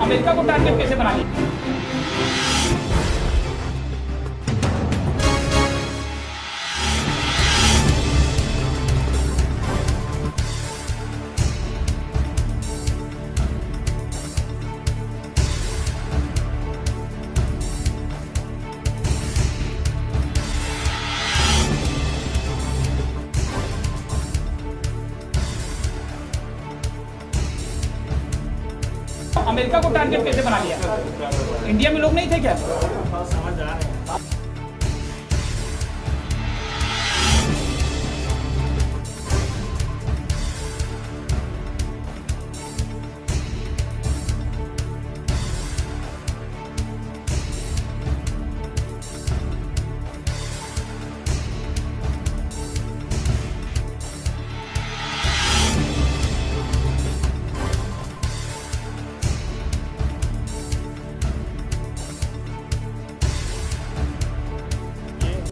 America को target कैसे बना लिया? अमेरिका को टारगेट कैसे बना लिया? इंडिया में लोग नहीं थे क्या? समझ आ रहे हैं।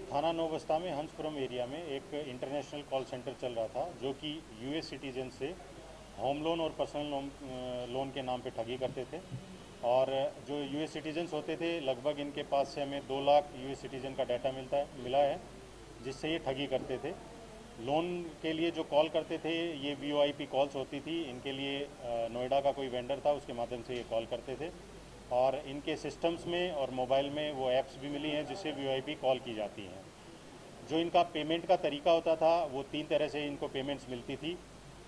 थाना नौबस्ता में हंसपुरम एरिया में एक इंटरनेशनल कॉल सेंटर चल रहा था जो कि यूएस सिटीजन से होम लोन और पर्सनल लोन के नाम पे ठगी करते थे। और जो यूएस सिटीजन्स होते थे लगभग इनके पास से हमें 2 लाख यूएस सिटीजन का डाटा मिला है जिससे ये ठगी करते थे। लोन के लिए जो कॉल करते थे ये वीओआईपी कॉल्स होती थी। इनके लिए नोएडा का कोई वेंडर था, उसके माध्यम से ये कॉल करते थे और इनके सिस्टम्स में और मोबाइल में वो ऐप्स भी मिली हैं जिससे वीओआईपी कॉल की जाती हैं। जो इनका पेमेंट का तरीका होता था वो 3 तरह से इनको पेमेंट्स मिलती थी।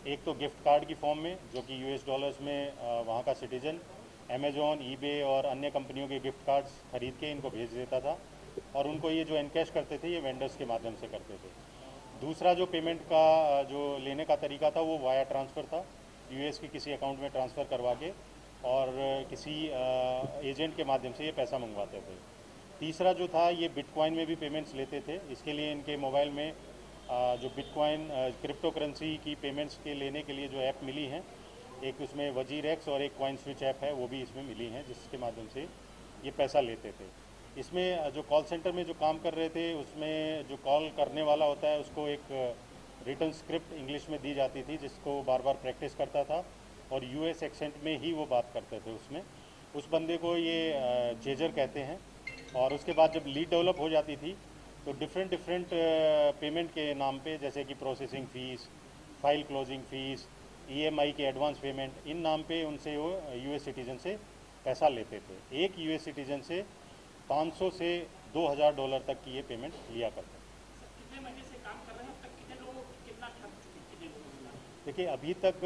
एक तो गिफ्ट कार्ड की फॉर्म में जो कि यूएस डॉलर्स में वहाँ का सिटीजन अमेजॉन, ईबे और अन्य कंपनियों के गिफ्ट कार्ड्स खरीद के इनको भेज देता था और उनको ये जो एनकैश करते थे ये वेंडर्स के माध्यम से करते थे। दूसरा जो पेमेंट का जो लेने का तरीका था वो वाया ट्रांसफ़र था, यूएस के किसी अकाउंट में ट्रांसफ़र करवा के और किसी एजेंट के माध्यम से ये पैसा मंगवाते थे। तीसरा जो था ये बिटकॉइन में भी पेमेंट्स लेते थे। इसके लिए इनके मोबाइल में जो बिटकॉइन क्रिप्टो करेंसी की पेमेंट्स के लेने के लिए जो ऐप मिली हैं, एक उसमें वजीरेक्स और एक कॉइन स्विच ऐप है, वो भी इसमें मिली हैं जिसके माध्यम से ये पैसा लेते थे। इसमें जो कॉल सेंटर में जो काम कर रहे थे उसमें जो कॉल करने वाला होता है उसको एक रिटन स्क्रिप्ट इंग्लिश में दी जाती थी जिसको बार बार प्रैक्टिस करता था और यूएस एक्सेंट में ही वो बात करते थे। उसमें उस बंदे को ये चेजर कहते हैं। और उसके बाद जब लीड डेवलप हो जाती थी तो डिफरेंट पेमेंट के नाम पे जैसे कि processing fees, file closing fees, EMI के एडवांस पेमेंट, इन नाम पे उनसे वो यूएस सिटीजन से पैसा लेते थे। एक यूएस सिटीजन से 500 से $2000 तक की ये पेमेंट लिया करते थे। कितने महीने से काम कर रहे हैं? अब तक कितने लोगों को कितना ठग चुके, कितने लोगों को? देखिए अभी तक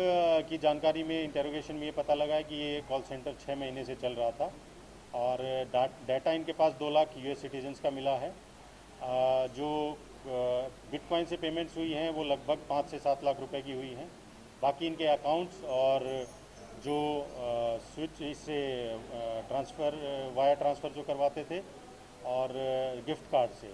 की जानकारी में इंटेरोगेशन में ये पता लगा है कि ये कॉल सेंटर 6 महीने से चल रहा था और डाटा इनके पास 2 लाख यूएस सिटीजन्स का मिला है। जो बिटकॉइन से पेमेंट्स हुई हैं वो लगभग 5 से 7 लाख रुपए की हुई हैं। बाकी इनके अकाउंट्स और जो स्विच इससे ट्रांसफ़र वाया ट्रांसफ़र जो करवाते थे और गिफ्ट कार्ड से